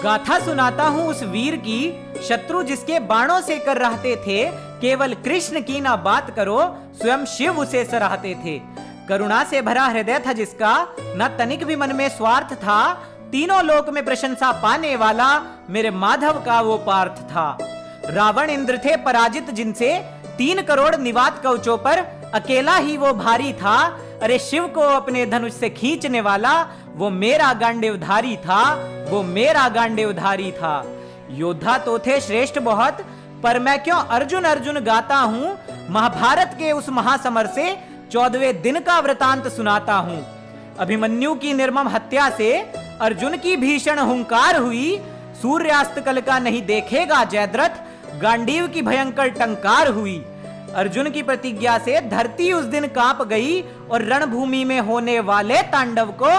गाथा सुनाता हूँ उस वीर की, शत्रु जिसके बाणों से कर रहते थे। केवल कृष्ण की ना बात करो, स्वयं शिव उसे सराहते थे। करुणा से भरा हृदय था जिसका, न तनिक भी मन में स्वार्थ था। तीनों लोक में प्रशंसा पाने वाला, मेरे माधव का वो पार्थ था। रावण इंद्र थे पराजित जिनसे, 3 करोड़ निवात कवचों पर अकेला ही वो भारी था। अरे शिव को अपने धनुष से खींचने वाला, वो मेरा गांडीवधारी था, वो मेरा गांडीवधारी था। योद्धा तो थे श्रेष्ठ बहुत, पर मैं क्यों अर्जुन अर्जुन गाता हूँ। महाभारत के उस महासमर से 14वें दिन का वृतांत सुनाता हूँ। अभिमन्यु की निर्मम हत्या से अर्जुन की भीषण हुंकार हुई। सूर्यास्त कल का नहीं देखेगा जयद्रथ, गांडीव की भयंकर टंकार हुई। अर्जुन की प्रतिज्ञा से धरती उस दिन कांप गई, और रणभूमि में होने वाले तांडव को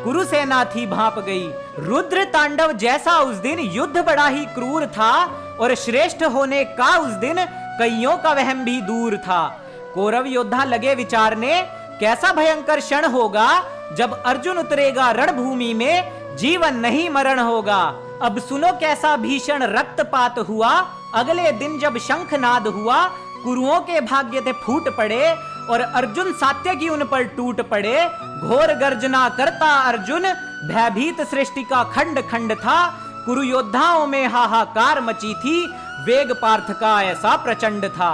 कुरुसेना थी भांप गई। रुद्र तांडव जैसा उस दिन युद्ध बड़ा ही क्रूर था, और श्रेष्ठ होने का उस दिन कईयों का वहम भी दूर था। कौरव योद्धा लगे विचारने, कैसा भयंकर क्षण होगा जब अर्जुन उतरेगा रणभूमि में, जीवन नहीं मरण होगा। अब सुनो कैसा भीषण रक्तपात हुआ, अगले दिन जब शंखनाद हुआ। कुरुओं के भाग्य थे फूट पड़े, और अर्जुन सात्यकी उन पर टूट पड़े। घोर गर्जना करता अर्जुन, भयभीत सृष्टि का खंड खंड था। कुरु योद्धाओं में हाहाकार मची थी, वेग पार्थ का ऐसा प्रचंड था।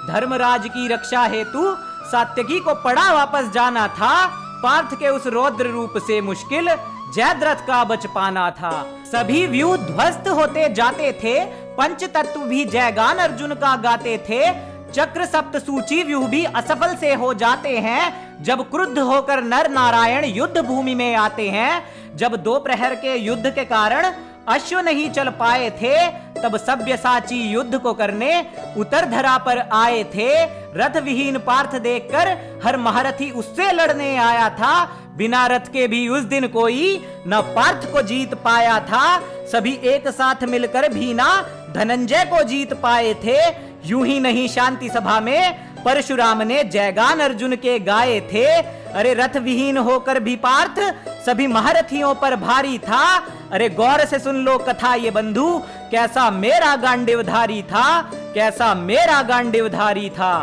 धर्मराज की रक्षा हेतु सात्यकी को पड़ा वापस जाना था। पार्थ के उस रौद्र रूप से मुश्किल जयद्रथ का बच पाना था। सभी व्यूह ध्वस्त होते जाते थे, पंच तत्व भी जयगान अर्जुन का गाते थे। चक्र सप्त सूची व्यूह भी असफल से हो जाते हैं, जब क्रुद्ध होकर नर नारायण युद्ध भूमि में आते हैं। जब 2 प्रहर के युद्ध के कारण अश्व नहीं चल पाए थे, तब सब्यसाची युद्ध को करने उतर धरा पर आए थे। रथ विहीन पार्थ देखकर हर महारथी उससे लड़ने आया था। बिना रथ के भी उस दिन कोई न पार्थ को जीत पाया था। सभी एक साथ मिलकर भी ना धनंजय को जीत पाए थे। यूं ही नहीं शांति सभा में परशुराम ने जयगान अर्जुन के गाए थे। अरे रथ विहीन होकर भी पार्थ सभी महारथियों पर भारी था। अरे गौर से सुन लो कथा ये बंधु, कैसा मेरा गांडीवधारी था, कैसा मेरा गांडीवधारी था।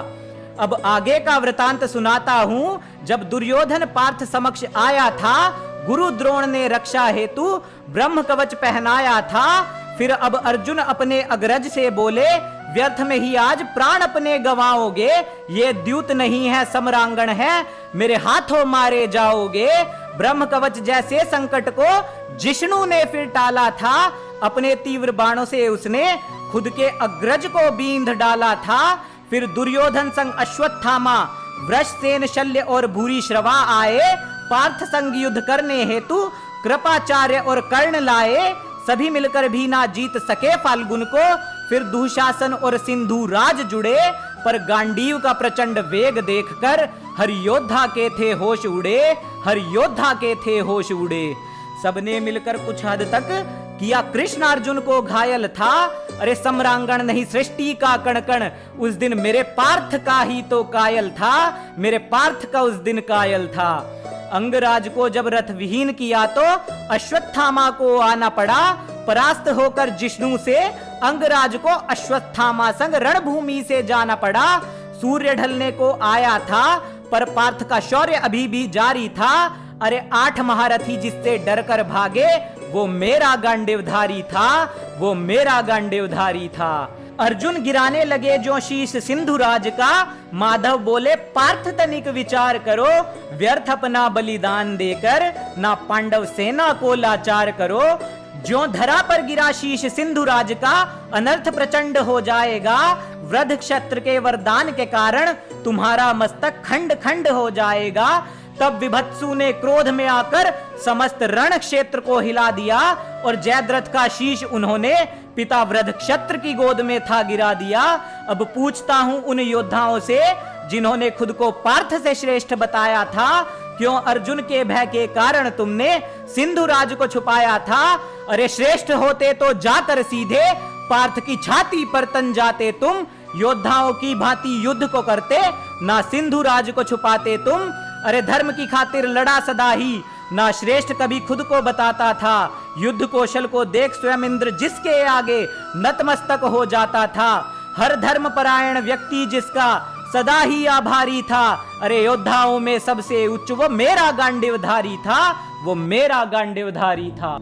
अब आगे का वृतांत सुनाता हूं। जब दुर्योधन पार्थ समक्ष आया था, गुरु द्रोण ने रक्षा हेतु ब्रह्म कवच पहनाया था। फिर अब अर्जुन अपने अग्रज से बोले, व्यर्थ में ही आज प्राण अपने गवाओगे। ये द्यूत नहीं है समरांगण है, मेरे हाथों मारे जाओगे। ब्रह्म कवच जैसे संकट को जिष्णु ने फिर टाला था। अपने तीव्र बाणों से उसने खुद के अग्रज को बींध डाला था। फिर दुर्योधन संग अश्वत्थामा, वृषसेन, शल्य और भूरी श्रवा आए। पार्थ संग युद्ध करने हेतु कृपाचार्य और कर्ण लाए। सभी मिलकर भी ना जीत सके फाल्गुन को। फिर दुशासन और सिंधु राज जुड़े, पर गांडीव का प्रचंड वेग देखकर हर योद्धा के थे होश उड़े, हर योद्धा के थे होश उड़े। सबने मिलकर कुछ हद तक किया कृष्ण अर्जुन को घायल था। अरे सम्रांगण नहीं सृष्टि का कण कण उस दिन मेरे पार्थ का ही तो कायल था, मेरे पार्थ का उस दिन कायल था। अंगराज को जब रथ विहीन किया तो अश्वत्थामा को आना पड़ा। परास्त होकर जिष्णु से अंगराज को अश्वत्थामा संग रणभूमि से जाना पड़ा। सूर्य ढलने को आया था, पर पार्थ का शौर्य अभी भी जारी था। अरे 8 महारथी जिससे डरकर भागे, वो मेरा गांडीवधारी था, वो मेरा गांडीवधारी था। अर्जुन गिराने लगे जो शीश सिंधुराज का, माधव बोले पार्थ तनिक विचार करो। व्यर्थ अपना बलिदान देकर ना पांडव सेना को लाचार करो। जो धरा पर गिरा शीश सिंधुराज का, अनर्थ प्रचंड हो जाएगा। वृद्ध क्षत्र के वरदान के कारण तुम्हारा मस्तक खंड खंड हो जाएगा। तब विभत्सु ने क्रोध में आकर समस्त रण क्षेत्र को हिला दिया, और जयद्रथ का शीश उन्होंने पिता वृद्ध क्षत्र की गोद में था गिरा दिया। अब पूछता हूं उन योद्धाओं से जिन्होंने खुद को पार्थ से श्रेष्ठ बताया था, क्यों अर्जुन के भय के कारण तुमने सिंधु राज को छुपाया था? अरे श्रेष्ठ होते तो जाकर सीधे पार्थ की छाती पर तन जाते तुम। योद्धाओं की भांति युद्ध को करते, ना सिंधु राज को छुपाते तुम। अरे धर्म की खातिर लड़ा सदा ही ना श्रेष्ठ कभी खुद को बताता था। युद्ध कौशल को देख स्वयं इंद्र जिसके आगे नतमस्तक हो जाता था। हर धर्म परायण व्यक्ति जिसका सदा ही आभारी था। अरे योद्धाओं में सबसे उच्च वो मेरा गांडीवधारी था, वो मेरा गांडीवधारी था।